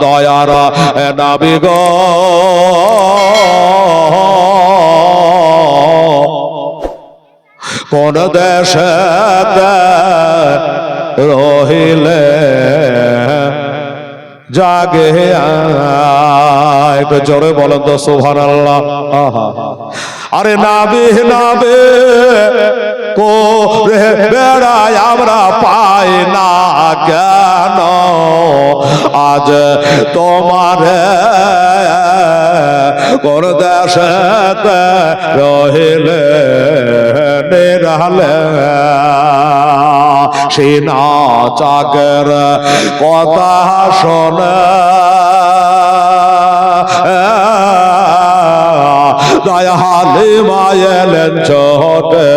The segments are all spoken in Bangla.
দয়ার নবী গো কোন দেশে রহিলে জাগে একটু জোরে বলেন তো সুবহানাল্লাহ। আরে নাবি নাবে করে বেড়াই আমরা পাই না কেন আজ তোমার কোন দেশে রহিলে নিরালে সিনা চাকের কথা শোনে দয়ালে মায়েলেন ছোটে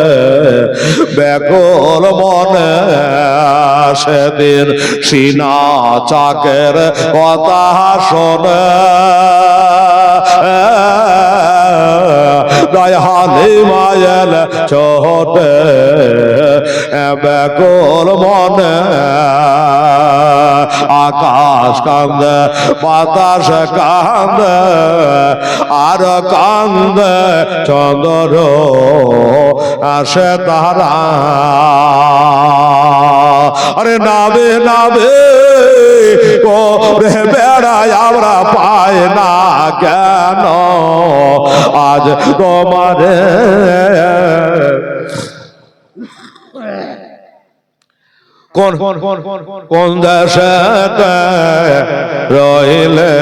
বেকুল মনে সেদিন সিনা চাকের কথা শোনে দয়ালে মায়েল ছোটে বেকুল মনে আকাশ কান্দে বাতাস কান্দে আর কান্দে চন্দ্র আসে তারা আরে নাবে নাবে করে বেড়াই আমরা পাই না কেন আজ তোমারে কোন কোন দেশে রইলে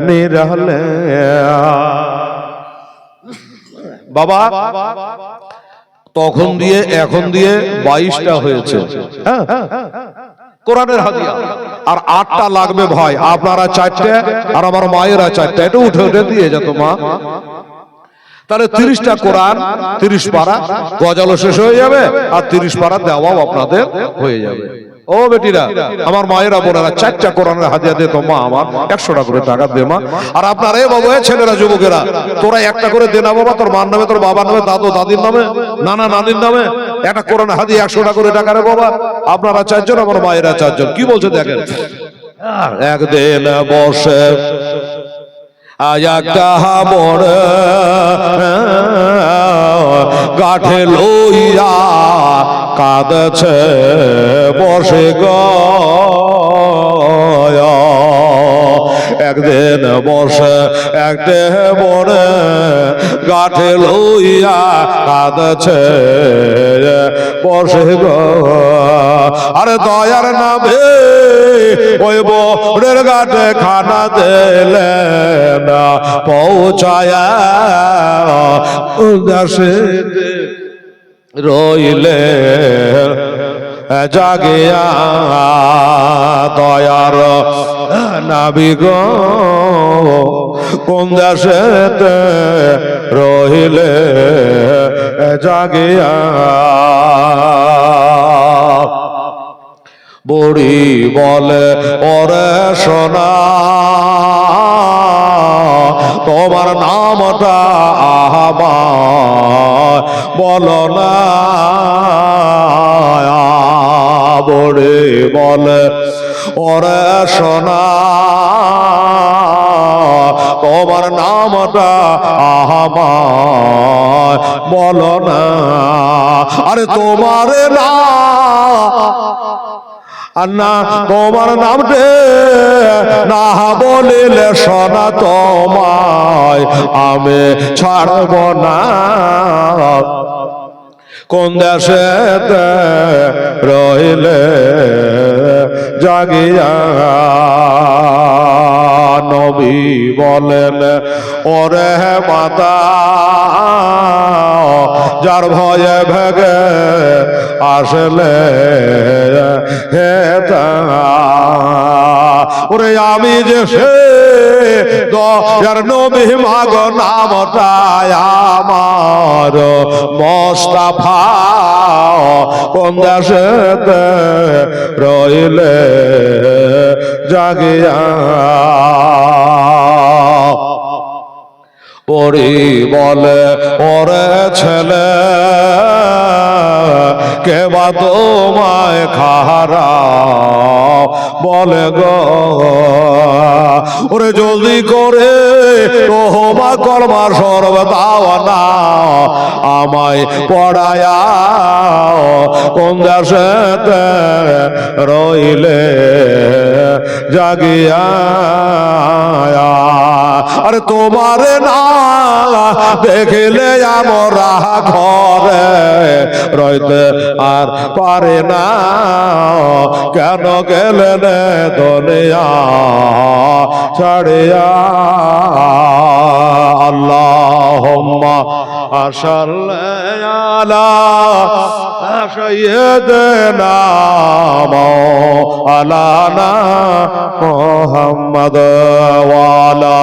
নিরালে বাবা তখন দিয়ে এখন দিয়ে 22টা হয়েছে হ্যাঁ কোরআনের হাদিয়া আর 8টা লাগবে ভাই আপনারা 4টে আর আমার মায়েরা 4টে এটা উঠে উঠে দিয়ে যেত মা তাহলে 30টা কোরআন 30 পারা গজালো শেষ হয়ে যাবে আর 30 পারা দেওয়াও আপনাদের হয়ে যাবে ও বেটিরা আমার মায়েরা বোনেরা 4টা কোরআনের হাদিয়া দে তো মা আমার 100 টাকা করে টাকা দে মা আর আপনারা এ বাবু ছেলেরা যুবকেরা তোরা একটা করে দে না বাবা তোর মার নামে তোর বাবার নামে দাদু দাদির নামে নানা নানির নামে একটা কোরআনের হাদিয়া 100 টাকা করে টাকা রে বাবা আপনারা 4 জন আমার মায়েরা 4 জন কি বলছে দেখেন একদিন বসে আয়াটা বড় গাঠে লইয়া কাঁদছে বসে গো একদিন বসে একটা বড় গাঠে লইয়া কাঁদছে বসে গো আরে দয়ার নামে ওই বড়ের গাঠে খানা দিলে না পৌঁছায়া উদাসে রইলে জাগিয়া দয়ার নাবি গো কোন দেশেতে রইলে জাগিয়া বুড়ি বলে ওরে সোনা তোমার নামটা আমার বলো না বুড়ি বলে ওরে সোনা তোমার নামটা আমার বলো না আরে তোমার না না তোমার নামটা না বলিলে সোনা তোমায় আমি ছাড়ব না কোন দেশে রইলে জাগিয়া নবী বলেন ওরে মাতা যার ভয়ে ভেগে আসলে হে ওরে আমি যে সে দয়ার নবী মাগ নামটায় আমার মোস্তাফা কোন দেশেতে রইলে জাগিয়া পরি বলে ওরে ছেলে কে বা তোমায় খারা বলে গো ওরে জলদি করে তোমা কলমা সরব দাও না আমায় পড়ায়া কোন দেশেতে রইলে জাগিয়া আরে তোমার না দেখিলে আমরা ঘরে রইতে আর পারে না কেন গেলেন দুনিয়া ছাড়িয়া আল্লাহুম্মা সাল্লি আলা সাইয়্যিদিনা মাওলানা মুহাম্মদ ওয়া আলা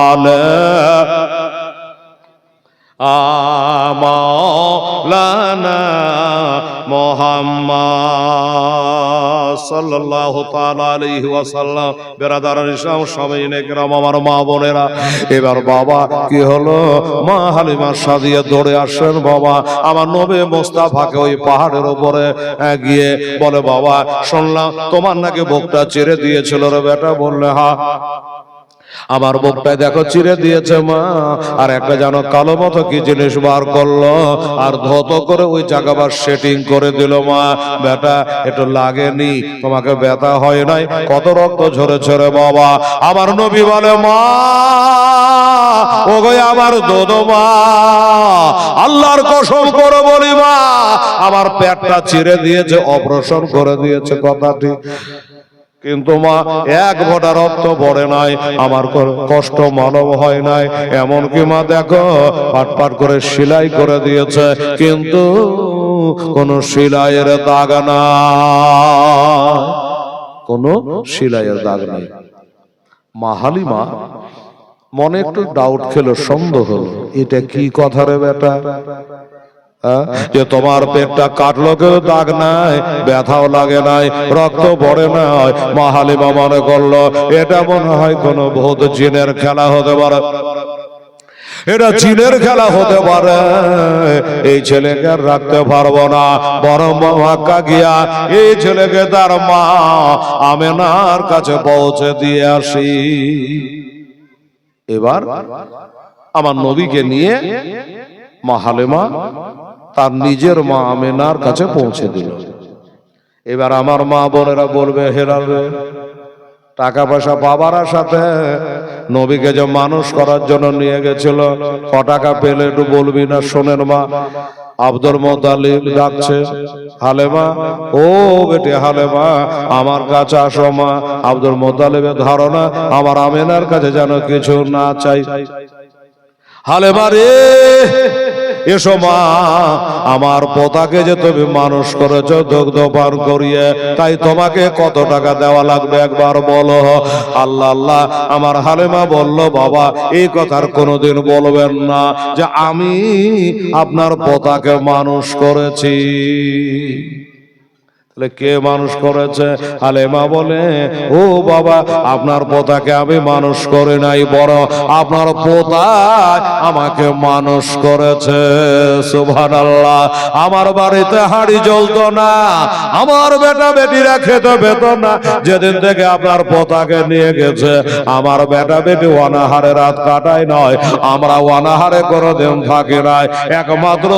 আলি মাওলানা মুহাম্মদ সাল্লাল্লাহু তাআলা আলাইহি ওয়াসাল্লাম। বেরাদারান ইসলাম সামিনে কেরাম আমার মা বোনেরা, এবার বাবা কি হলো মা হালিমা সাদিয়া দৌড়ে আসেন। বাবা আমার নবী মুস্তাফাকে ওই পাহাড়ের উপরে গিয়ে বলে বাবা শুনলাম তোমার নাকি বুকটা চিরে দিয়েছিল রে বেটা। বললে হ্যাঁ আমার বুকটা দেখো চিরে দিয়েছে মা। আর একটা যেন কালো মতো কি জিনিস বার করলো আর ধত করে ওই জায়গাবার সেটিং করে দিল। মা বেটা একটু লাগেনি, তোমাকে ব্যথা হয় নাই, কত রক্ত ঝরেছে রে বাবা। আমার নবী বলে মা ও গো আমার দোদো মা, আল্লাহর কসম করে বলি মা আমার পেটটা চিরে দিয়েছে, অপারেশন করে দিয়েছে। কথা ঠিক, কিন্তু মা এক ফোঁটা রক্ত পড়ে নাই, আমার কষ্ট মানব হয় নাই। এমনকি মা দেখো পাট পাট করে সেলাই করে দিয়েছে, কিন্তু কোন সেলাইয়ের দাগ না, কোন সেলাইয়ের দাগ নাই। মা হালিমা মনে একটু ডাউট খেলো, সন্দেহ হলো, এটা কি কথা রে বেটা, যে তোমার পেটটা কাটলো কেউ দাগ নাই, ব্যথাও লাগে নাই, রক্ত পড়ে নাই। মা হালিমা মনে করলো এটা মনে হয় কোন ভূত জিনের খেলা হতে পারে, এটা জিনের খেলা হতে পারে, এই ছেলেকে আর রাখতে পারবো না, বরং মক্কা গিয়া এই ছেলেকে তার মা আমেনার কাছে পৌঁছে দিয়ে আসি। এবার আমার নবীকে নিয়ে মা হালিমা তার নিজের মা আমেনার কাছে পৌঁছে দিল। এবার আমার মা বোনেরা বলবে হেরালে টাকা পয়সা বাবার সাথে নবীকে যে মানুষ করার জন্য নিয়ে গেছিল, ক টাকা পেলে একটু বলবি না? শোনেন মা, আব্দুল মুত্তালিব ডাকছে, হালেমা ও বেটি হালেমা আমার কাছে আসো মা। আব্দুল মুত্তালিবের ধারণা আমার আমেনার কাছে যেন কিছু না চাই। হালেমা রে এসো মা, আমার পোতাকে যে তুমি মানুষ করেছো দুগ্ধ পান করিয়ে, তাই তোমাকে কত টাকা দেওয়া লাগবে একবার বলো। আল্লাহ আল্লাহ আমার হালিমা বলল বাবা এই কথার কোনোদিন বলবেন না যে আমি আপনার পোতাকে মানুষ করেছি। কে মানুষ করেছে? হালিমা বলে ও বাবা আপনার পোতাকে আমি মানুষ করে নাই, বড় আপনার পোতা আমাকে মানুষ করেছে। সুবহানাল্লাহ। আমার বাড়িতে হাঁড়ি জ্বলতো না, আমার বেটা বেটিরা খেতে পেত না, যেদিন থেকে আপনার পোতাকে নিয়ে গেছে আমার বেটা বেটি অনাহারে রাত কাটায় নয়, আমরা অনাহারে কোনোদিন থাকি নাই, একমাত্র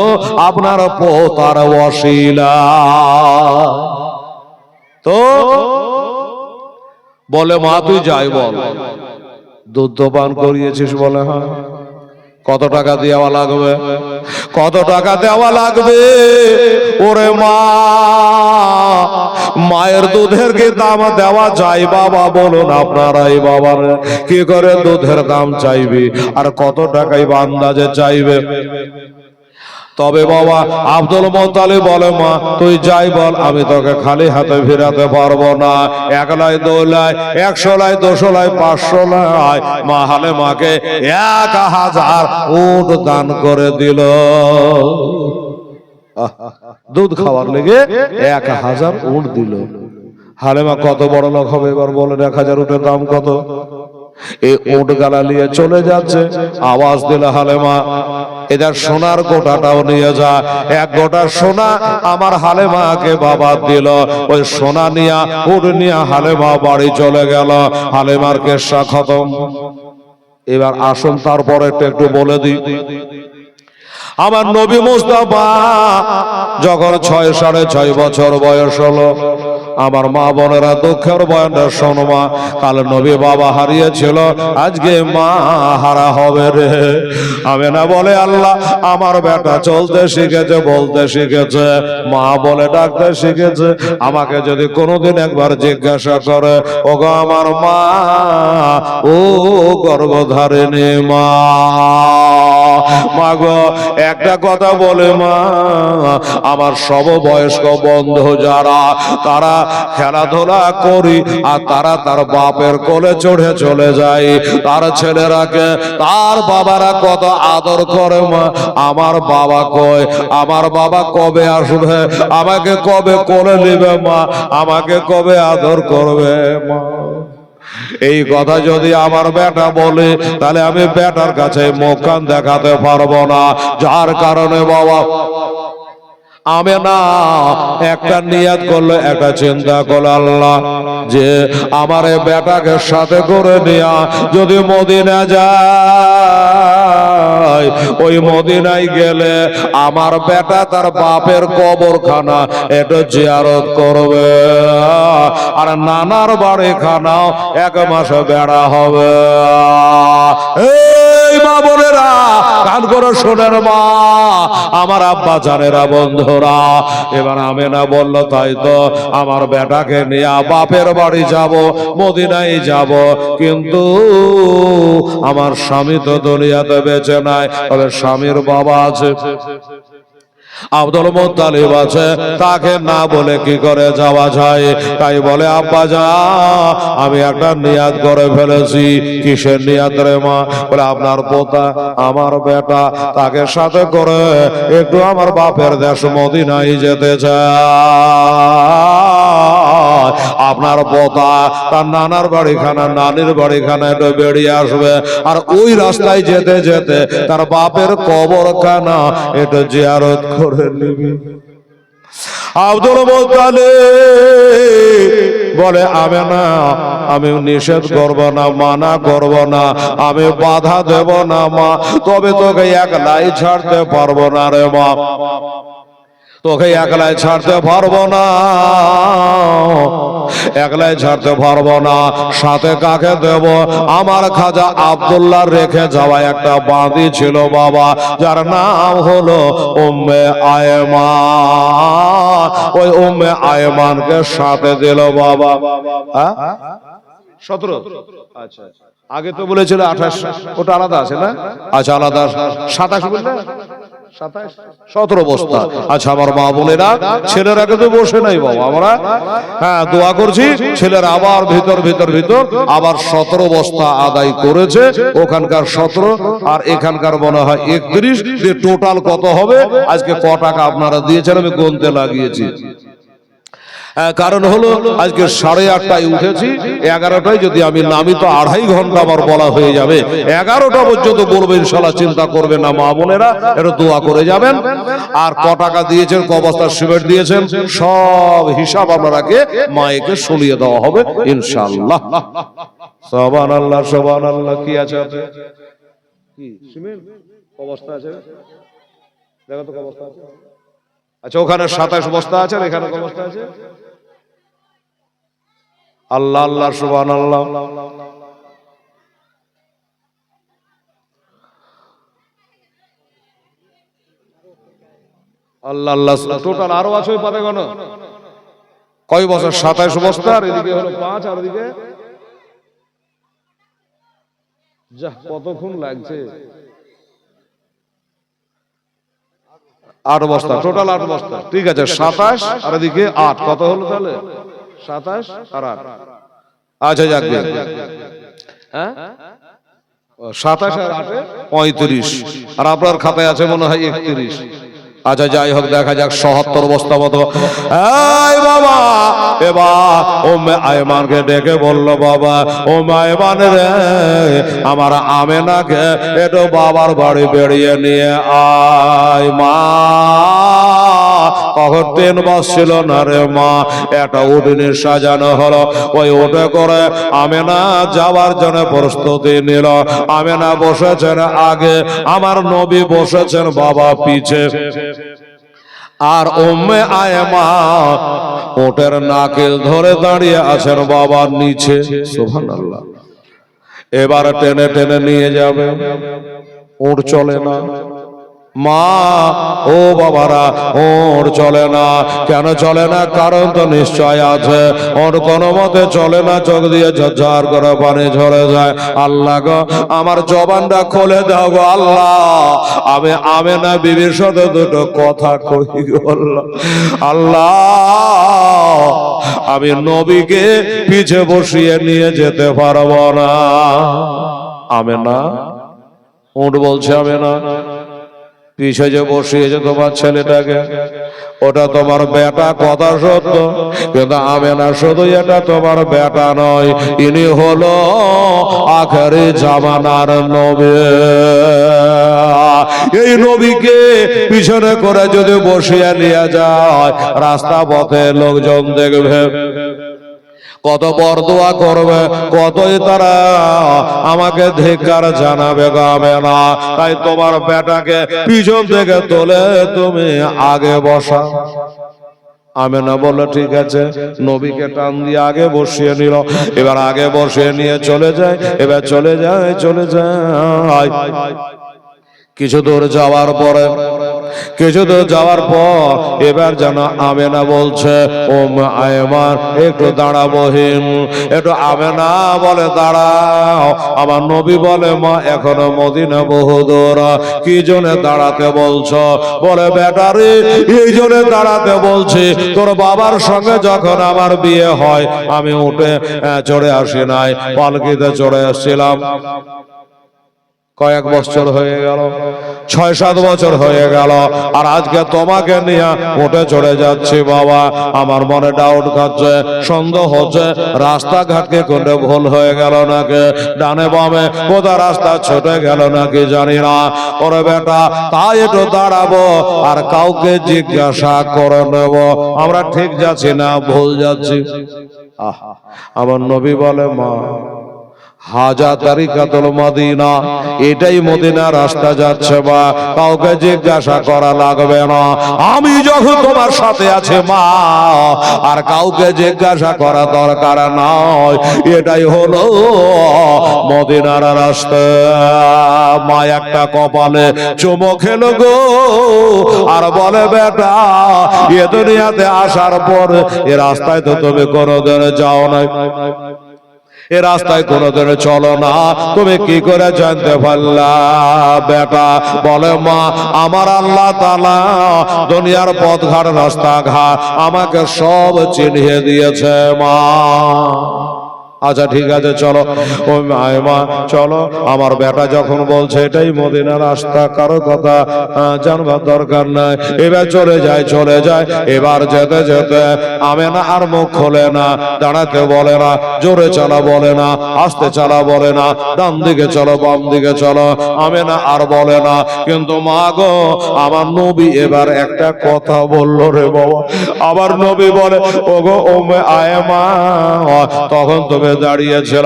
আপনার পোতার ওসিলা। তো বলে মা তুই যাই বল, দুধ পান করিয়েছিস? বলে হ্যাঁ। কত টাকা দেওয়া লাগবে? কত টাকা দেওয়া লাগবে? ওরে মা মায়ের দুধের কি দাম দেওয়া যায় বাবা? বলুন আপনারাই বাবার কি করে দুধের দাম চাইবি, আর কত টাকাই বা আন্দাজে চাইবে? তবে বাবা আব্দুল মুত্তালিব বলে মা তুই যাই বল, আমি তোকে খালি হাতে ফিরাতে পারবো না। 1 লাই 2 লাই 100 লাই 200 লাই 500 লাই মা হালিমাকে 1000 উট দান করে দিল। দুধ খাওয়ার লেগে 1000 উট দিল। হালেমা কত বড় লোক হবে এবার বলেন, 1000 উটের দাম কত? এই উট গালা নিয়ে চলে যাচ্ছে, আওয়াজ দিল হালেমা এদের সোনার গোটাটাও নিয়ে যা। এক গোটা সোনা আমার হালেমাকে বাবা দিল, ওই সোনা নিয়া উট নিয়া হালেমা বাড়ি চলে গেল। হালেমার কেসা খতম। এবার আসুন তারপরে একটু বলে দিই, আমার নবী মুস্তাফা যখন 6.5 বছর বয়স হলো, আমার মা বোনেরা দুঃখের বয়ানটা শোনো মা, কাল নবী বাবা হারিয়েছিল, আজকে মা হারা হবে রে। আমি না বলে আল্লাহ আমার বেটা চলতে শিখেছে, বলতে শিখেছে, মা বলে ডাকতে শিখেছে। আমাকে যদি কোনোদিন একবার জিজ্ঞাসা করে, ওগো আমার মা, ও গর্ভধারিণী মা, মাগো একটা কথা বলে মা, আমার সমবয়স্ক বন্ধু যারা, তারা খেলাধুলা করি আর তারা তার বাপের কোলে চড়ে চলে যায়, তার ছেলেরাকে তার বাবারা কত আদর করে মা, আমার বাবা কয়, আমার বাবা কবে আসবে, আমাকে কবে কোলে নেবে মা, আমাকে কবে আদর করবে মা। এই কথা যদি আমার বেটা বলে, তাহলে আমি বেটার কাছে মুখ কান দেখাতে পারবো না। যার কারণে বাবা আমি না একটা নিয়ত করলো, একটা চিন্তা করলো, আল্লাহ যে আমার বেটাকে সাথে করে নিয়া যদি মদিনা যায়, ওই মদিনায় গেলে আমার বেটা তার বাপের কবরখানা একটু জিয়ারত করবে, আর নানার বাড়ি খানাও 1 মাস বেড়া হবে। এই মা বোনেরা কান করে শোনেন মা, আমার আব্বা জানেরা, বন্ধুরা। এবার আমেনা বলল, তাই তো আমার বেটাকে নিয়ে বাপের বাড়ি যাব, মদিনায় যাব, কিন্তু আমার স্বামী তো দুনিয়াতে বেঁচে নাই, তবে স্বামীর বাবা আছে, আব্দুল মুত্তালিব আছে, তাকে না বলে কি করে যাওয়া যায়? তাই বলে আব্বা যা, আমি একটা নিয়াত করে ফেলেছি। কিসের নিয়াত রে মা? বলে আপনার পোতা আমার বেটা, তাকে সাথে করে একটু আমার বাপের দেশ মদিনায় যেতে চায়। আপনার পোতা তার নানার বাড়িখানা, নানির বাড়িখানা একটু বেরিয়ে আসবে, আর ওই রাস্তায় যেতে যেতে তার বাপের কবরখানা একটু জিয়ারত করে নিবি। আব্দুল মুত্তালিব বলে, আমি নিষেধ করব না, মানা করব না, আমি বাধা দেব না মা, তবে তোকে একলাই ছাড়তে পারবো না রে মা, তোকে একলাই ছাড়তে পারবো না, একলাই ছাড়তে পারবো না। সাথে কাকে দেব? আমার খাজা আব্দুল্লাহ রেখে যাওয়া একটা বাঁধি ছিল বাবা, যার নাম হলো উম্মে আয়মান। ওই উম্মে আয়মানকে সাথে দিল বাবা। 17? আচ্ছা, আগে তো বলেছিল 28, ওটা আলাদা আছে না? আচ্ছা আলাদা, 27 বললে 27, 17 বস্তা। আচ্ছা আমার মা বোনেরা, ছেলেরা কিন্তু বসে নাই বাবা, আমরা হ্যাঁ দোয়া করছি, ছেলেরা আবার ভিতর আবার 17 বস্তা আদায় করেছে। ওখানকার 17 আর এখানকার মনে হয় 31, যে টোটাল কত হবে? আজকে ক টাকা আপনারা দিয়েছেন আমি গুনতে লাগিয়েছি। কারণ হলো আজকে 8:30টায় উঠেছি, 11টায় যদি আমি নামি তো 2.5 ঘন্টা আমার বলা হয়ে যাবে। 11টা পর্যন্ত বলবো ইনশাআল্লাহ, চিন্তা করবেন না মা বোনেরা, একটু দোয়া করে যাবেন। আর ক টাকা দিয়েছেন, ক বস্তা সিমেন্ট দিয়েছেন, সব হিসাব আপনাকে মায়েকে শুনিয়ে দেওয়া হবে ইনশাআল্লাহ। সুবহানাল্লাহ, সুবহানাল্লাহ। কি আছে কি সিমেন্ট ক বস্তা আছে? দেখো তো ক বস্তা আছে। আচ্ছা ওখানে 27 বস্তা আছে, আর এখানে ক বস্তা আছে? আল্লাহ আল্লাহ, সুবহানাল্লাহ। আল্লাহ আল্লাহ, টোটাল আরো আছে ওই পাতে কেন? কয় বছর? 27 বস্তা, আর এদিকে হলো 5, আর এদিকে যা কতক্ষণ লাগছে? 8 বস্তা, টোটাল 8 বস্তা। ঠিক আছে, 27 আর এদিকে 8, কত হলো তাহলে? 27 আর 8। আচ্ছা যাক, হ্যাঁ 27 আর 8 35, আর আপনার খাতায় আছে মনে হয় 31। আচ্ছা যাই হোক, দেখা যাক ৭৭ বস্তা মতো। এই বাবা, এবার উম্মে আয়মানকে ডেকে বলল, বাবা উম্মে আয়মান রে, আমার আমেনাকে একটু বাবার বাড়ি বেরিয়ে নিয়ে আয়। মা কখন ৩ মাস ছিল না রে মা, একটা উঠনি সাজানো হলো, ওই উঠে করে আমেনা যাওয়ার জন্য প্রস্তুতি নিল। আমেনা বসেছেন আগে, আমার নবী বসেছেন বাবা পিছে, আর উম্মে আয়মা ওটের নাকেল ধরে দাঁড়িয়ে আছেন বাবার নিচে। সুবহানাল্লাহ। এবার টেনে টেনে নিয়ে যাবে, উঠ চলে না। মা ও বাবারা, ওর চলে না। কেন চলে না? কারণ তো নিশ্চয় আছে। ওর কোনো মতে চলে না, চোখ দিয়ে ঝরঝর করে পানি ঝরে যায়। আল্লাহ গো, আমার জবানটা খুলে দাও গো আল্লাহ, আমি আমেনা বিবির সাথে দুটো কথা কই গো আল্লাহ। আল্লাহ, আমি নবীকে পিছে বসিয়ে নিয়ে যেতে পারবো না। আমেনা, উঠ বলছে আমেনা, পিছে যে বসিয়েছে তোমার ছেলেটাকে, ওটা তোমার বেটা, কথা সত্য, কিন্তু আমেনা শুধু এটা তোমার বেটা নয়, ইনি হলো আখেরি জামানার নবী। এই নবীকে পিছনে করে যদি বসিয়ে নিয়ে যায়, রাস্তা পথে লোকজন দেখবে, কত বরদোয়া করবে, কতই তারা আমাকে ধিক্কার জানাবে গাবে না। তাই তোমার বেটাকে পিছন থেকে তোলে তুমি আগে বসা। আমেনা বলল ঠিক আছে। নবীকে টান দিয়ে আগে বসিয়ে নিল। এবার আগে বসিয়ে নিয়ে চলে যায়। এবার চলে যায়। কিছু দূর যাওয়ার পরে, এবার যেন আমেনা বলছে, উম্মে আয়মান একটু দাঁড়াবো হিম, একটু। আমেনা বলে দাঁড়াও। আমার নবী বলে, মা এখনো মদিনা বহু দূর। কি জন্য দাঁড়াতে বলছো? বলে বেটারে, এই জন্য দাঁড়াতে বলছি, তোর বাবার সঙ্গে যখন আমার বিয়ে হয়, আমি উঠে চড়ে আসি নাই, পালকিতে চড়ে আসছিলাম। কয়েক বছর হয়ে গেল, ৬-৭ বছর হয়ে গেল, আর আজকে তোমাকে নিয়ে উঠে চড়ে যাচ্ছি। বাবা, আমার মনে ডাউট খাচ্ছে, সন্দেহ হচ্ছে, রাস্তাঘাটকে কোনটা ভুল হয়ে গেল নাকি, ডানে বামে কোথা রাস্তা ছুটে গেল নাকি জানি না। ওরে বেটা, তাই একটু দাঁড়াবো আর কাউকে জিজ্ঞাসা করে নেব, আমরা ঠিক যাচ্ছি না ভুল যাচ্ছি। আমার নবী বলে, মা হাজা তারিকাতুল মদিনা, এটাই মদিনা রাস্তা যাচ্ছে, বা কাউকে জিজ্ঞাসা করা লাগবে না। আমি যখন তোমার সাথে আছে মা, আর কাউকে জিজ্ঞাসা করা দরকার নয়, এটাই হলো মদিনার রাস্তা। মা একটা কপালে চুমো খেলো গো, আর বলে বেটা, এ দুনিয়াতে আসার পর এ রাস্তায় তো তুমি কোনোদিন যাও না, এ রাস্তায় কোনোদিন চলো না, তুমি কি করে জানতে পারলা? বেটা বলে, মা আমার আল্লাহ তাআলা দুনিয়ার পথঘাট রাস্তাঘাট আমাকে সব চিনিয়ে দিয়েছে মা। আচ্ছা ঠিক আছে, চলো। ও মা চলো। আমার বেটা যখন বলছে এটাই মদিনার রাস্তা, কারো কথা জানবার দরকার নাই। এবার চলে যায়। এবার যেতে যেতে আমেনা আর মুখ খোলে না, দাঁড়াতে বলে না, জোরে চালা বলে না, আস্তে চালা বলে না, ডান দিকে চলো বাম দিকে চলো, আমেনা আর বলে না। কিন্তু মা গো, আমার নবী এবার একটা কথা বললো রে বাবা। আবার নবী বলে, ওগো উম্মে আয়মা, তখন তুমি দাঁড়িয়েছিল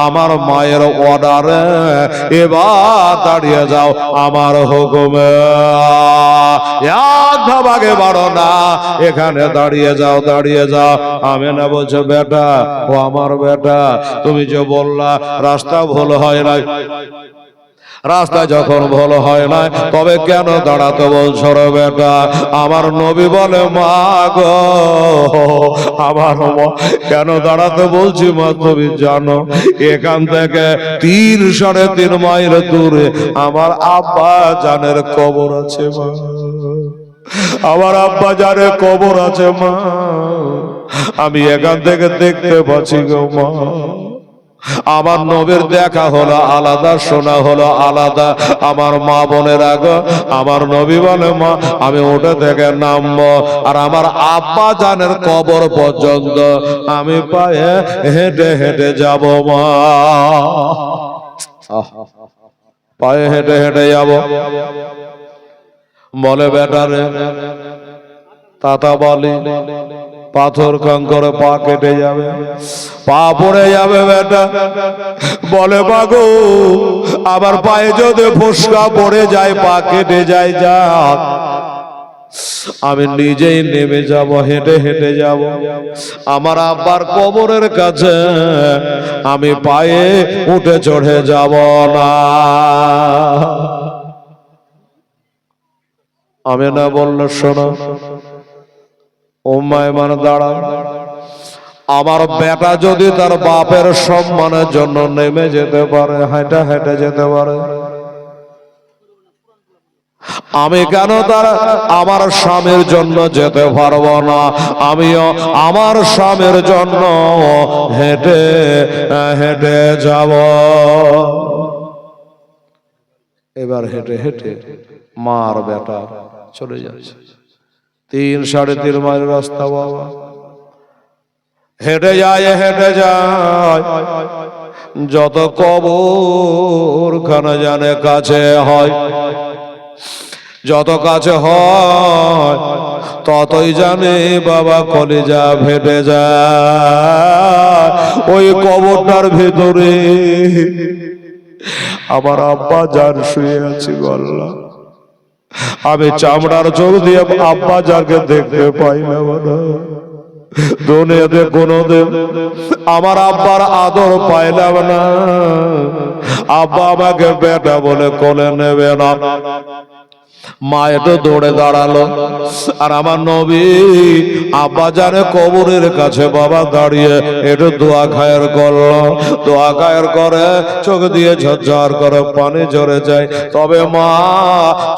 আমার মায়ের অর্ডারে, এবার দাঁড়িয়ে যাও আমার হুকুমে, এক ধাপ আগে বাড়ো না, এখানে দাঁড়িয়ে যাও। আমেনা বলছে, বেটা ও আমার বেটা, তুমি যে বললা রাস্তা ভুল হয় না, রাস্তা যখন ভুল হয় না, তবে কেন দাঁড়াতে বলছো রে বেটা? আমার নবী বলে, মা গো, আমার কেন দাঁড়াতে বলছি মা তুমি জানো? এখান থেকে ৩-৩.৫ মাইল দূরে আমার আব্বা জানের কবর আছে মা, আমার আব্বা জানের কবর আছে মা, আমি এখান থেকে দেখতে পাচ্ছি গো মা। আমার নবীর দেখা হলো আলাদা, শোনা হলো আলাদা। আমার মা বোনের আগে আমার নবী বলে, মা আমি উঠে থেকে নামবো, আর আমার আব্বা জানের কবর পর্যন্ত আমি পায়ে হেঁটে হেঁটে যাব। মা পায়ে হেঁটে হেঁটে যাব। বলে বেটারে, তাতা বলি পাথর কাঙ্করে পা কেটে যাবে, পা পড়ে যাবে বেটা। বলে বাগো, আবার পায়ে যদি ফোসকা পড়ে যায়, পা কেটে যায়, যাক আমি নিজেই নেমে যাব, হেঁটে হেঁটে যাব আমার আব্বার কবরের কাছে, আমি পায়ে উঠে চড়ে যাব না। আমি না বললো, শোনো উম্মায় মান দাঁড়া, আমার বেটা যদি তার বাপের সম্মানের জন্য নেমে যেতে পারে, হেঁটে হেঁটে যেতে পারে, আমি কেন তার আমার স্বামীর জন্য যেতে পারবো না? আমিও আমার স্বামীর জন্য হেঁটে হেঁটে যাব। এবার হেঁটে হেঁটে মার বেটা চলে যাচ্ছে 3-3.5 মাইল রাস্তা। বাবা হেঁটে যায়, হেঁটে যায়, যত কবর খানা জানে কাছে হয়, যত কাছে হয় ততই জানে বাবা কলিজা ফেটে যায়। ওই কবরটার ভেতরে আমার আব্বা জান শুয়ে আছে। গল্লা আমি চামড়ার চোখ দিয়ে আব্বা জানকে দেখতে পাই না। দুনিয়াতে কোনোদিন আমার আব্বার আদর পাইলাম না। আব্বা আমাকে বেটা বলে কোলে নেবে না। মা একটু দৌড়ে দাঁড়ালো, আর আমার নবী আব্বা জানে কবরের কাছে বাবা দাঁড়িয়ে একটু দোয়া খায়ের করলো। দোয়া খায়ের করে চোখ দিয়ে ঝরঝর করে পানি ঝরে যায়। তবে মা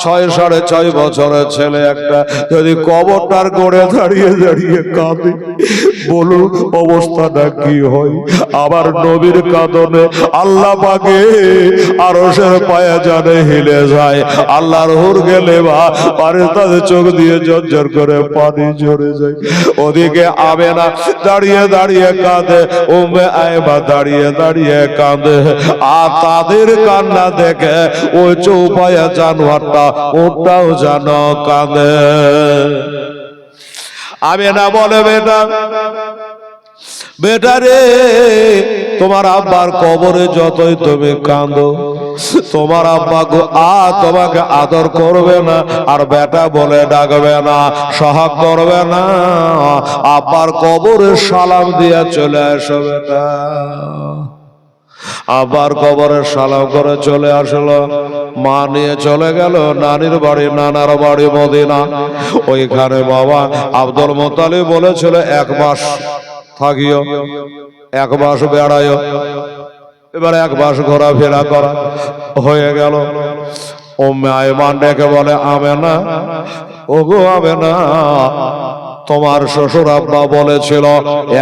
6-6.5 বছরের ছেলে একটা যদি কবরটার গোড়ে দাঁড়িয়ে দাঁড়িয়ে কাঁদে, বলুন অবস্থাটা কি হয়? আবার নবীর কাঁদনে আল্লাহ পাকে আরশের পায়া জানে হিলে যায়। আল্লাহর হুর গেলে বা পারে তাদের চোখ দিয়ে ঝরঝর করে পানি ঝরে যায়। ওদিকে আমেনা দাঁড়িয়ে দাঁড়িয়ে কাঁদে, উম্মে আয়েবা দাঁড়িয়ে দাঁড়িয়ে কাঁদে। আর তাদের কান্না দেখে ওই চৌপায়া জানোয়ারটা ওটাও যেন কাঁদে। আমেনা বলে, বেটা বেটা রে, তোমার আব্বার কবরে যতই তুমি কাঁদো, তোমার আব্বা তোমাকে আদর করবে না, আর বেটা বলে ডাকবে না, সহাগ করবে না। আব্বার কবরে সালাম দিয়া চলে আসো বেটা। আবার কবরে সালাম করে চলে আসলো। মা নিয়ে চলে গেল নানির বাড়ি, নানার বাড়ি মদিনা। ওইখানে বাবা আব্দুল মুত্তালিব বলেছিল 1 মাস থাকিও, 1 মাস বেড়াইও। এবার 1 মাস ঘোরাফেরা করা হয়ে গেল। উম্মে আয়মান ডেকে বলে, আমেনা, ওগো আমেনা, তোমার শ্বশুর আব্বা বলেছিল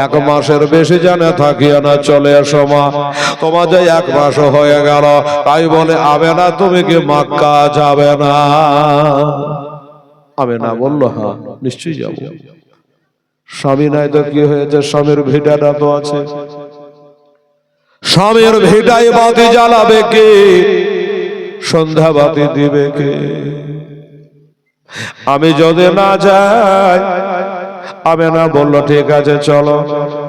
1 মাসের বেশি জানে থাকিও না, চলে এসো মা। তোমার যে 1 মাস হয়ে গেল, তাই বলে আমেনা তুমি কি মক্কা যাবে না? আমেনা বলল, হ্যাঁ নিশ্চয়ই যাব। স্বামী নাই তো কি হয়েছে, স্বামীর ভিটাটা তো আছে। স্বামীর ভিটায় বাতি জ্বালাবে কে? সন্ধ্যা বাতি দিবে কে? আমি যদি না যাই। আমেনা বলল, ঠিক আছে চলো।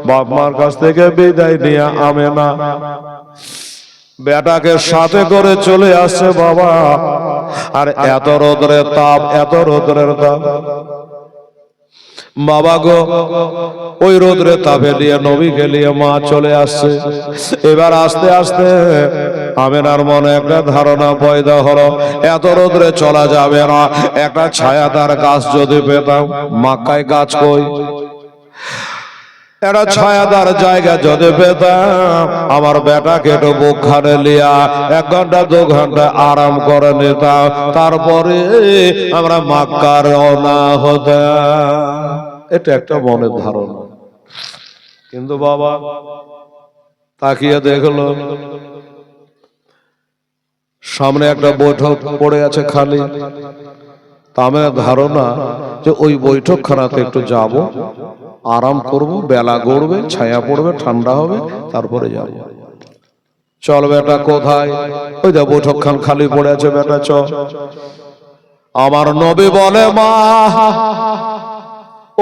বাপ মার কাছ থেকে বিদায় নিয়ে আমেনা বেটাকে সাথে করে চলে আসছে বাবা। আর এত রোদ্রের তাপ, এত রোদ্রের তাপ বাবা গো, ওই রোদ্রে তাপে নিয়ে নবীকে নিয়ে মা চলে আসছে। এবার আস্তে আস্তে আমেনার মনে একটা ধারণা পয়দা হলো, এত রোদ্রে চলা যাবে না, একটা ছায়াদার গাছ যদি পেতাম। মক্কায় গাছ কই? একটা ছায়াদার জায়গা যদি পেতাম, আমার বেটাকে একটু বুকখানে লিয়া 1 ঘন্টা 2 ঘন্টা আরাম করে নিতাম, তারপরে আমরা মক্কা রওনা হতাম। এটা একটা মনের ধারণা। কিন্তু বাবা তাকিয়ে দেখলো সামনে একটা বৈঠক পড়ে আছে খালি। তা আমার ধারণা যে ওই বৈঠকখানাতে একটু যাব, আরাম করব, বেলা গড়বে, ছায়া পড়বে, ঠান্ডা হবে, তারপরে যাব। চল বেটা কোথায়? ওই যে বৈঠকখান খালি পড়ে আছে, বেটা চল। আমার নবী বলে, মা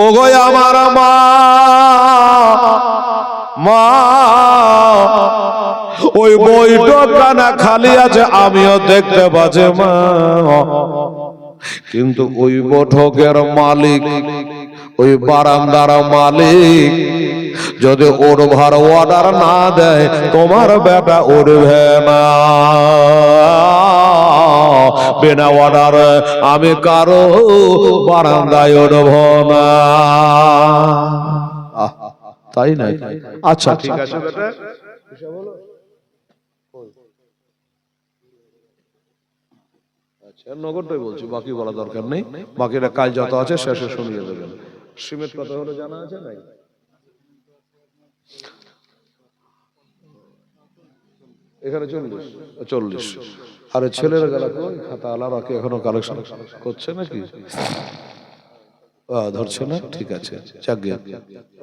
ও গো আমার মা, মা ওই বৈঠকখানা খালি আছে, আমিও দেখতে পাচ্ছি মা, কিন্তু ওই বৈঠকের মালিক, ওই বারান্দার মালিক যদি ওড়বার অর্ডার না দেয় তোমার বেটা উঠবে না। বিনা অর্ডার আমি কারো বারান্দায় উঠব না। তাই নাই? আচ্ছা ঠিক আছে বেটা, নগরটাই বলছি, বাকি বলা দরকার নেই। বাকিটা কাজ যত আছে শেষে শুনিয়ে দেবেন। সিমেন্ট কত হলো জানা আছে নাই? এখানে 40। আরে ছেলেরা গেল কই? খাতা আলাদা কি এখনো কালেকশন করছে নাকি? ধরছে না? ঠিক আছে, যাক গে,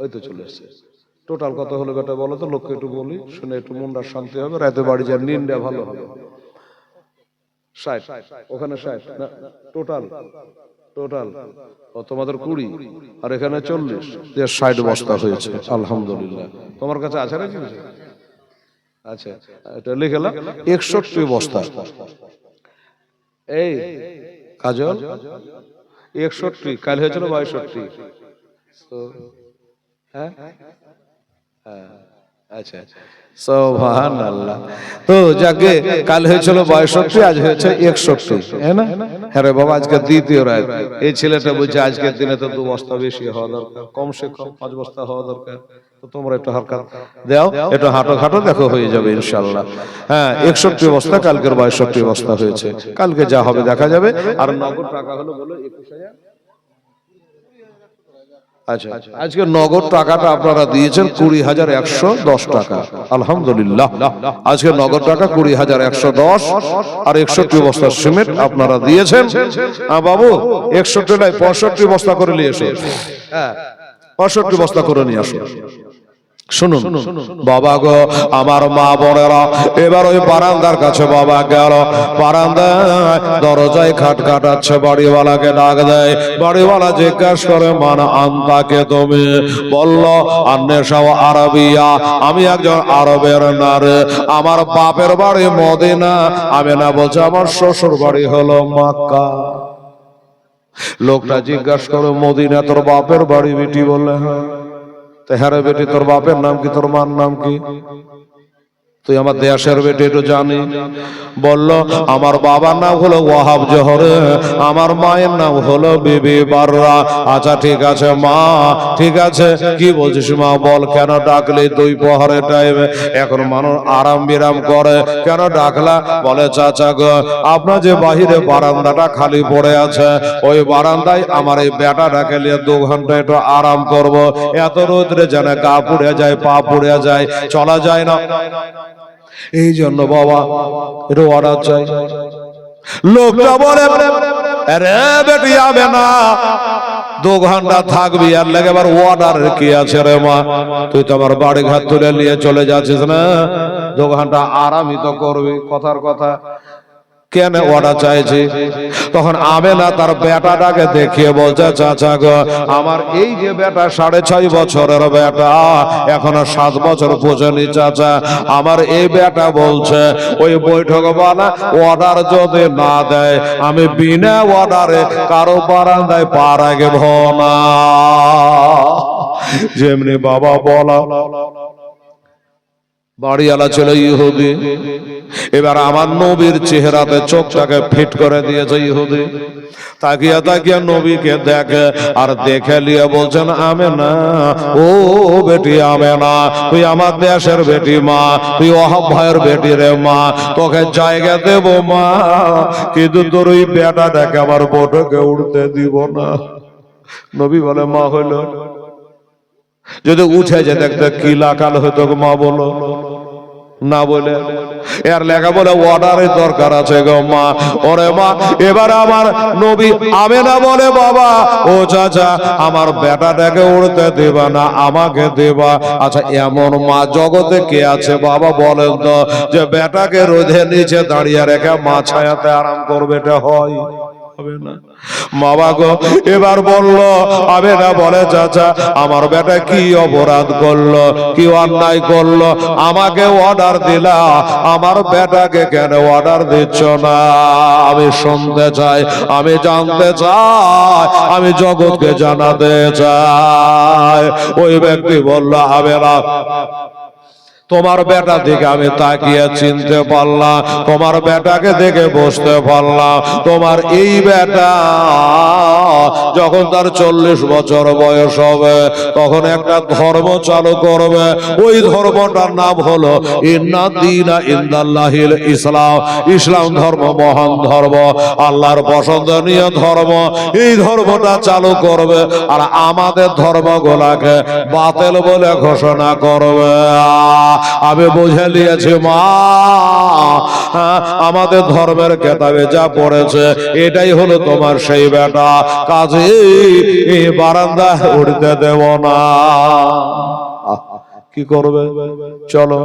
ওই তো চলে এসছে। টোটাল কত হলো বেটা বলো তো, লোককে একটু বলি, শুনে একটু মনটা শান্তি হবে, রাতে বাড়ি যায় নিনটা ভালো হবে। 60, ওখানে 60 না, টোটাল তোমাদের 20 আর এখানে 40, 60 বস্তা হয়েছে আলহামদুলিল্লাহ। তোমার কাছে আছে নাকি? আচ্ছা, এটা লিখলাম 61 বস্তা। এই কাজল 61, কাল হয়েছিল 62। হ্যাঁ আচ্ছা, সুবহানাল্লাহ। তো যাকে কাল হয়েছিল 62, আজ হয়েছে 61, হ্যাঁ না? হ্যাঁ রে বাবা, আজকে দ্বিতীয় রাত। এই ছেলেটা বলছে আজকের দিনে তো 2 বস্তা বেশি হওয়া দরকার, কমসে কম 5 বস্তা হওয়া দরকার। তো তোমরা একটু হালকা দাও, একটু হাঁটো খাটো, দেখো হয়ে যাবে ইনশাআল্লাহ। হ্যাঁ 61 বস্তা, কালকের 62 বস্তা হয়েছে। কালকে যা হবে দেখা যাবে। আর নগদ টাকা হলো বলো 21,000। আচ্ছা, আজকে নগদ টাকাটা আপনারা দিয়েছেন 20,110 টাকা আলহামদুলিল্লাহ। আজকে নগদ টাকা 20,110 আর 61 বস্তা সিমেন্ট আপনারা দিয়েছেন। বাবু 61 নয় 65 বস্তা করে নিয়ে এসো। হ্যাঁ 65 বস্তা করে নিয়ে আসো। শুনুন বাবা গো, আমার মা বোনেরা, এবার ওই বারান্দার কাছে বাবা গেল। বারান্দায় দরজায় খাটখাটাচ্ছে, বাড়িওয়ালাকে ডাক দেয়। বাড়িওয়ালা জিজ্ঞাসা করে, মান আনতাকে তুমি? বলল, আন্নেশাও আরবিয়া, আমি একজন আরবের নারী, আমার বাপের বাড়ি মদিনা। আমি না বলছি আমার শ্বশুর বাড়ি হলো মক্কা। লোকটা জিজ্ঞাসা করে, মদিনা তোর বাপের বাড়ি? বেটি বললে হ্যাঁ। হ্যাঁ রে বেটি, তোর বাপের নাম কি, তোর মার নাম কি? তুই আমার দেশের বেটি, একটু জানি। বলল, আমার বাবার নাম হলো ওয়াহাব জোহরে, আমার মায়ের নাম হলো বিবি বাররা। আচ্ছা ঠিক আছে মা, ঠিক আছে, কি বলছিস মা বল, কেন ডাকলি? 2 প্রহরের টাইমে, এখন মানুষ আরাম বিরাম করে, কেন ডাকলা? বলে, চাচা গো, আপনার যে বাহিরে বারান্দাটা খালি পড়ে আছে, ওই বারান্দায় আমার এই বেটাটাকে নিয়ে 2 ঘন্টা একটু আরাম করব। এত রোদ্রে যেন গা পুড়ে যায়, পা পুড়ে যায়, চলা যায় না, এই জন্য বাবা একটু অর্ডার চাই। লোকটা বলে, আরে বেটি যাবে না, 2 ঘন্টা থাকবি, আর লেগে আবার অর্ডারের কি আছে রে মা? তুই তো আমার বাড়ি ঘর তুলে নিয়ে চলে যাচ্ছিস না, 2 ঘন্টা আরামই তো করবি। কথার কথা, কেন অর্ডার চাইছি? তখন আমেনা তার বেটাটাকে দেখিয়ে বলছে, চাচা গো, আমার এই যে বেটা 6.5 বছরের বেটা, এখনো 7 বছর পৌঁছানি চাচা, আমার এই বেটা বলছে ওই বৈঠকওয়ালা অর্ডার যদি না দেয়, আমি বিনা অর্ডারে কারো বারান্দায় পা রাখব না। যেমনি বাবা বলা, বাড়িওয়ালা ছিল ইহুদি। এবার আমার নবীর চেহারাতে চোখটাকে ফিট করে দিয়েছে ইহুদি। তাকিয়া তাকিয়া নবীকে দেখে, আর দেখে লিয়ে বলছেন, আমেনা, ও বেটি আমেনা, তুই আমার দেশের বেটি মা, তুই ওয়াহাব ভাইয়ের বেটি রে মা, তোকে জায়গা দেব মা, কিন্তু তোর ওই বেটাটাকে আমার বটকে উঠতে দিব না। নবী বলে, মা হইল যদি উঠে যে দেখতে কি লাকাল হইতো মা, বলো না বলে এর লেখা বলে অর্ডারের দরকার আছে গো মা। ওরে মা, এবার আমার নবী আমেনা বলে বাবা ও চাচা আমার বেটাটাকে উড়তে দেবা না, আমাকে দেবা। আচ্ছা এমন মা জগতে কে আছে বাবা বলেন তো যে বেটাকে রোদের নিচে দাঁড়িয়ে রেখে মা ছায়াতে আরাম করবে? এটা হয়? হবে না। বাবা গো এবার বললো আমেনা বলে চাচা আমার বেটা কি অপরাধ করলো, কি অন্যায় করলো, আমাকে অর্ডার দিলা, আমার বেটাকে কেন অর্ডার দিচ্ছ না? আমি শুনতে চাই, আমি জানতে চাই, আমি জগৎকে জানাতে চাই। ওই ব্যক্তি বলল আমেনা তোমার বেটা দিকে আমি তাকিয়ে চিনতে পারলাম, তোমার বেটাকে দেখে বসতে পারলাম। তোমার এই বেটা যখন তার 40 বছর বয়স হবে তখন একটা ধর্ম চালু করবে। ওই ধর্মটার নাম হলো ইন্না দীনা ইনদাল্লাহিল ইসলাম। ইসলাম ধর্ম মহান ধর্ম, আল্লাহর পছন্দনীয় ধর্ম। এই ধর্মটা চালু করবে আর আমাদের ধর্মগুলাকে বাতিল বলে ঘোষণা করবে। আমি বুঝে নিয়েছি মা, আমাদের ধর্মের কেতাবে যা পড়েছে এটাই হলো তোমার সেই বেটা, কাজে এই বারান্দা উঠতে দেব না। কি করবে? চলো।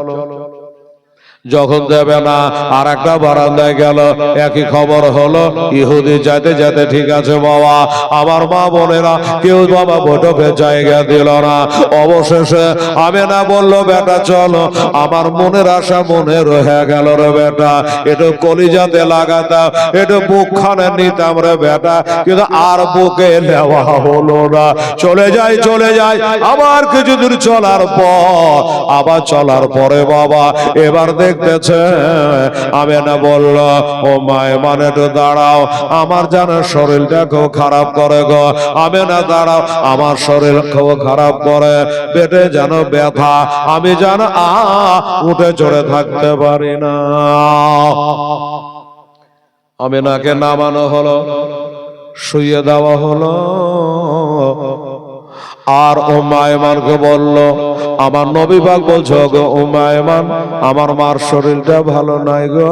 যখন দেবে না আর একটা বারান্দায় গেল, একই খবর হলো। ইহুদি যেতে যেতে ঠিক আছে বাবা, আমার মা বোনেরা কেউ বাবা বৈঠকের জায়গা দিল না। অবশেষে আমেনা বলল বেটা চলো, আমার মনের আশা মনে রয়ে গেল রে বেটা, একটু কলিজাতে লাগাতাম, একটু বুকখানে নিতাম রে বেটা, কিন্তু আর বুকে নেওয়া হলো না। চলে যাই চলে যাই, আবার কিছু দূর চলার পর, আবার চলার পরে বাবা এবার দেখতেছে আমেনা বলল ও মায়ে মানে একটু দাঁড়াও, আমার যেন শরীরটা খুব খারাপ করে গো। আমেনা দাঁড়াও, আমার শরীর খুব খারাপ করে, পেটে যেন ব্যথা, আমি যেন উঠে চড়ে থাকতে পারি না। আমেনাকে নামানো হলো, শুইয়ে দেওয়া হলো। আর উম্মে আয়মানকে বলল আমার নবী পাক বলছো গো উম্মে আয়মান আমার মার শরীরটা ভালো নাই গো,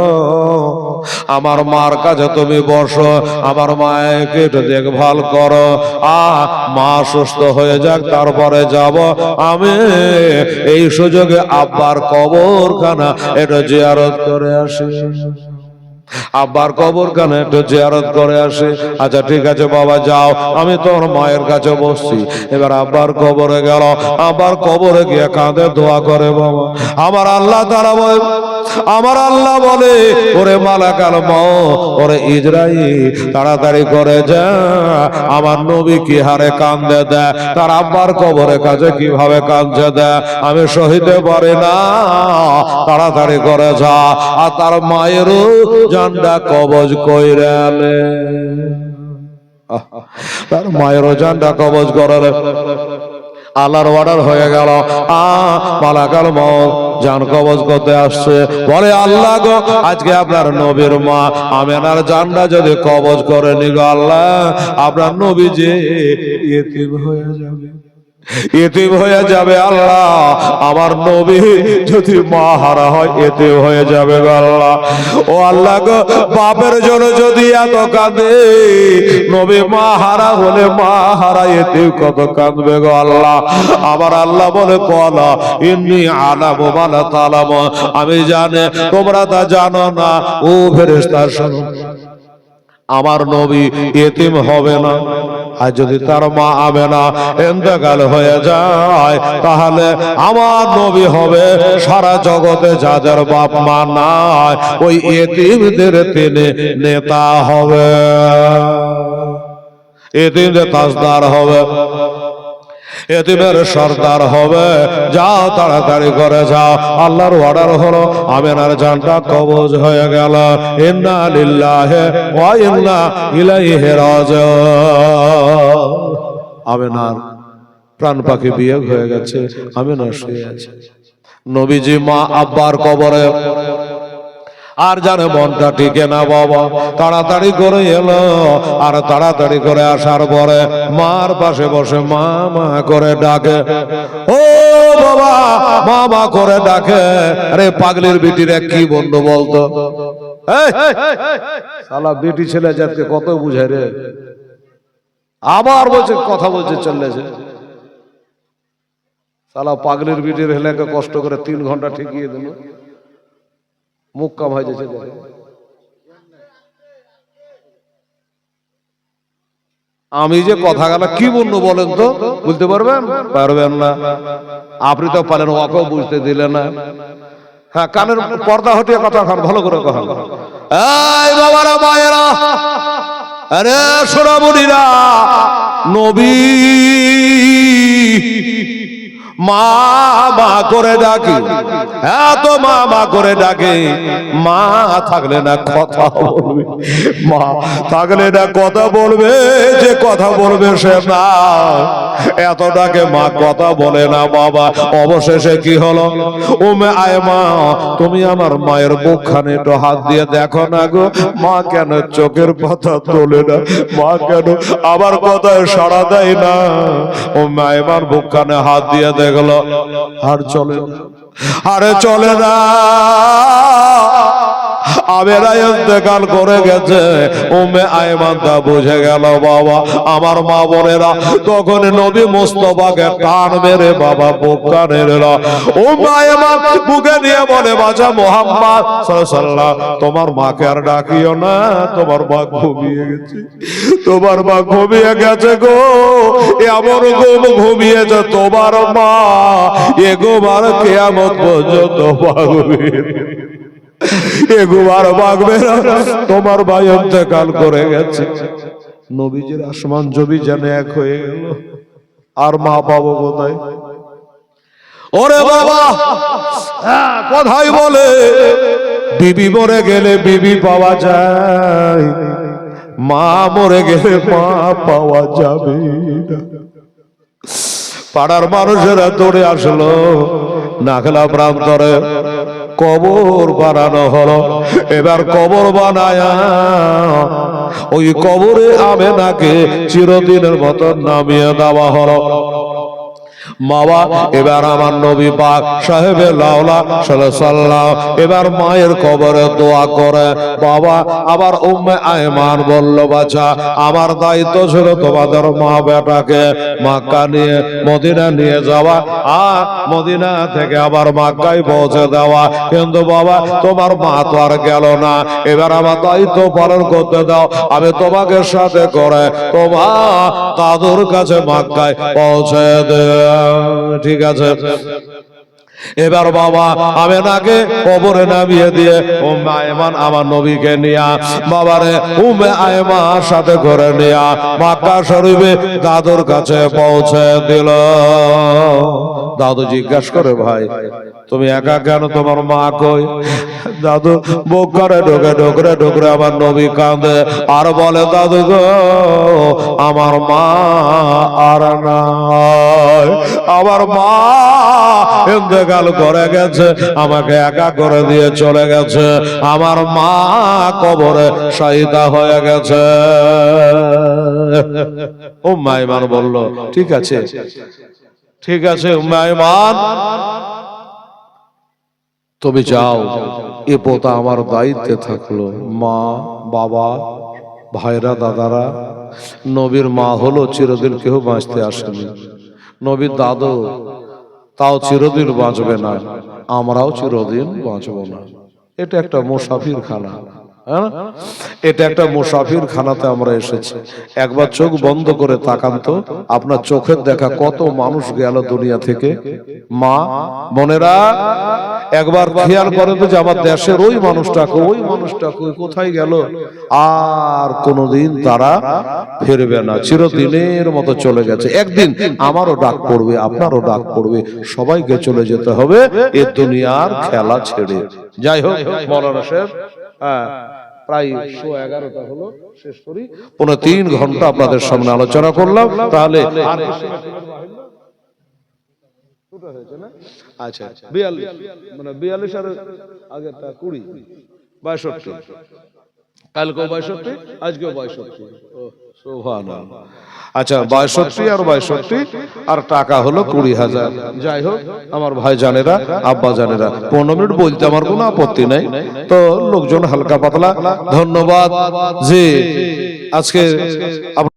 আমার মার কাছে তুমি বসো, আমার মাকে একটু দেখভাল করো, মা সুস্থ হয়ে যাক তারপরে যাব। আমি এই সুযোগে আব্বার কবরখানা একটু জিয়ারত করে আসি, আব্বার কবরখানা একটু জিয়ারত করে আসে। আচ্ছা ঠিক আছে বাবা যাও, আমি তোর মায়ের কাছে বসছি। এবার আব্বার কবরে গেল, আব্বার কবরে গিয়ে কাঁদে দোয়া করে বাবা আমার আল্লাহ তাআলা বলে, আমার আল্লাহ বলে ওরে মালাকাল মউত, ওরে ইজরাইল তাড়াতাড়ি করে যা, আমার নবী কি হারে কাঁদে দেয়, তার আব্বার কবরের কাছে কিভাবে কাঁদছে দেয় আমি সহিতে পারি না, তাড়াতাড়ি করে যা। আর তার মায়েরও জানটা কবজ কইরালে, তার মায়েরও জানটা কবজ করালে। আল্লাহর অর্ডার হয়ে গেল, মালাকাল মউত জান কবজ করতে আসছে। বলে আল্লাহ গো আজকে আপনার নবীর মা আমেনার জানটা যদি কবজ করে নি গো আল্লাহ, আপনার নবী যে ইতিম হয়ে যাবে, ইতিম হয়ে যাবে আল্লাহ, আমার নবী যদি মা হারা হয় ইতিম হয়ে যাবে গো আল্লাহ। ও আল্লাহ গো বাপের জন্য যদি এত কাঁদে, নবী মা হারা হলে মা হারা ইতিম কত কাঁদবে গো আল্লাহ। আমার আল্লাহ বলে কলা ইন্নী আলামু মা লা তা'লামু, আমি জানি তোমরা তা জানো না। ও ফেরেশতা শোনো, আমার নবী ইতিম হবে না, আর যদি তার মা আমেনা ইন্তেকাল হয়ে যায় তাহলে আমার নবী হবে সারা জগতে যাদের বাপ মা নাই ওই ইতিমদের তিনি নেতা হবে, ইতিমদের তাজদার হবে, এতিমের সর্দার হবে। যাও তাড়াতাড়ি করে যাও। আল্লাহর অর্ডার হলো, আমেনার জানটা কবজ হয়ে গেল। ইন্না লিল্লাহি ওয়া ইন্না ইলাইহি রাজিউন। আমেনার প্রাণ পাখি বিয়োগ হয়ে গেছে, আমেনা শুয়ে আছে। নবীজি মা আব্বার কবরে আর জানে মনটা টিকে না বাবা, তাড়াতাড়ি করে এলো। আর তাড়াতাড়ি করে আসার পরে মার পাশে বসে মা মা করে ডাকে, ও বাবা মা মা করে ডাকে। আরে পাগলের বিটিরা কি বন্ধু বলতো, শালা বেটি ছেলে জাতকে কত বুঝায় রে। আবার বলছে কথা বলছে চলেছে, শালা পাগলের বিটির হেলেকে কষ্ট করে 3 ঘন্টা ঠেকিয়ে দিল, মুখ কামাই যাচ্ছে। আমি যে কথা গেল কি বলবো বলেন তো, বুঝতে পারবেন? পারবেন না। আপনি তো পারেন, ওকেও বুঝতে দিলেন না। হ্যাঁ, কানের পর্দা হটিয়ে কথা খান, ভালো করে কথা। এই বাবারা মায়েরা, আরে সোনামণিরা, নবী মা মা করে ডাকে, এত মা মা করে ডাকে। মা থাকলে না কথা বলবে, মা থাকলে না কথা বলবে, যে কথা বলবে সে না। এত ডাকে মা কথা বলে না বাবা। অবশেষে কি হলো, উম্মে আয়মা তুমি আমার মায়ের মুখখানে একটু হাত দিয়ে দেখো না গো, মা কেন চোখের পাতা তোলে না, মা কেন আবার কথায় সাড়া দেয় না। উম্মে আয়মার মুখখানে হাত দিয়ে দেখলো, আর চলে না, আরে চলে না। আবেরা ইন্তেকাল করে গেছে। উম্মে আয়মান তা বুঝে গেল বাবা, আমার মা বোনেরা তখন নবী মুস্তাফাকে টান মেরে বাবা বুক কানে নিল। উম্মে আয়মান বুকে নিয়ে বলে, বাজা মুহাম্মদ সাল্লাল্লাহু আলাইহি ওয়াসাল্লাম, তোমার মাকে আর ডাকিও না, তোমার মা ঘুমিয়ে গেছে, তোমার মা ঘুমিয়ে গেছে গো। এমন ঘুম ঘুমিয়েছে তোমার মা, এ ঘুমার কিয়ামত পর্যন্ত ভাঙবে, এগুবার ভাঙবে না। তোমার ভাই ইন্তেকাল করে গেছে। নবীজির আসমান জমি যেন এক হয়ে গেল। আর মা পাবো কোথায়? ওরে বাবা, কথাই বলে বিবি মরে গেলে বিবি পাওয়া যায়, মা মরে গেলে মা পাওয়া যাবে না। পাড়ার মানুষেরা দৌড়ে আসলো, নাখলা প্রান্তরে কবর বানানো হলো। এবার কবর বানায়া ওই কবরে আমেনাকে চিরদিনের মতো নামিয়ে দেওয়া হলো। মাওয়া এবার আমার নবী পাক সাহেবে লাউলা সাল্লাল্লাহু এবার মায়ের কবরে দোয়া করে। বাবা আবার উম্মে আয়মান বলল, বাচ্চা আমার দায়িত্ব ছিল তোমাদের মা বেটাকে মক্কা নিয়ে মদিনা নিয়ে যাওয়া, আর মদিনা থেকে আবার মক্কায় পৌঁছে দেওয়া। কিন্তু বাবা তোমার মা তো আর গেল না, এবার আমার দায়িত্ব পালন করতে দাও। আমি তোমাকে সাথে করে তোমার দাদুর কাছে মক্কায় পৌঁছে দে। ঠিক আছে। এবার বাবা আমেনাকে কবরে নামিয়ে দিয়ে উম্মে আয়মান আমার নবীকে নিয়া বাবারে উম্মে আয়মার সাথে করে নিয়া মক্কা শরীফে দাদুর কাছে পৌঁছে দিল। দাদু জিজ্ঞাসা করে, ভাই তুমি একা কেন, তোমার মা কই? দাদু বুক করে ঢোকে ঢোকরে ঢোকরে আমার নবী কাঁদে আর বলে, দাদু গো আমার মা আর নাই, আমার মা ইন্তেকাল করে গেছে, আমাকে একা করে দিয়ে চলে গেছে, আমার মা কবরে শায়িতা হয়ে গেছে। উম্মে আয়মান বলল, ঠিক আছে ঠিক আছে উম্মে আয়মান তুমি যাও, এ পোতা আমার দায়িত্বে থাকলো। মা বাবা ভাইরা দাদারা, নবীর মা হলো চিরদিন কেউ বাঁচতে আসেনি, নবীর দাদু তাও চিরদিন বাঁচবে না, আমরাও চিরদিন বাঁচব না। এটা একটা মুসাফির খানা, হ্যাঁ এটা একটা মুসাফির খানাতে আমরা এসেছি। একবার চোখ বন্ধ করে তাকান তো, আপনার চোখের দেখা কত মানুষ গেল দুনিয়া থেকে। মা বোনেরা একবার খেয়াল করেন তো যে আমার দেশের ওই মানুষটা কোথায় গেল, আর কোনদিন তারা ফিরবে না, চিরদিনের মতো চলে গেছে। একদিন আমারও ডাক পড়বে, আপনারও ডাক পড়বে, সবাইকে চলে যেতে হবে এ দুনিয়ার খেলা ছেড়ে। যাই হোক মৌলানা সাহেব, প্রায় 11:15 হলো, শেষ করি। 3.5 ঘন্টা আপনাদের সামনে আলোচনা করলাম। তাহলে আচ্ছা 42 মানে 42 আর আগেরটা 20 62, কালকেও 62, আজকেও 62। সুবহানাল্লাহ। আচ্ছা 62 আর 62 আর টাকা হলো 20,000। যাই হোক আমার ভাই জানেরা, আব্বা জানেরা, 15 মিনিট বলতে আমার কোনো আপত্তি নাই। তো লোকজন হালকা পাতলা ধন্যবাদ যে আজকে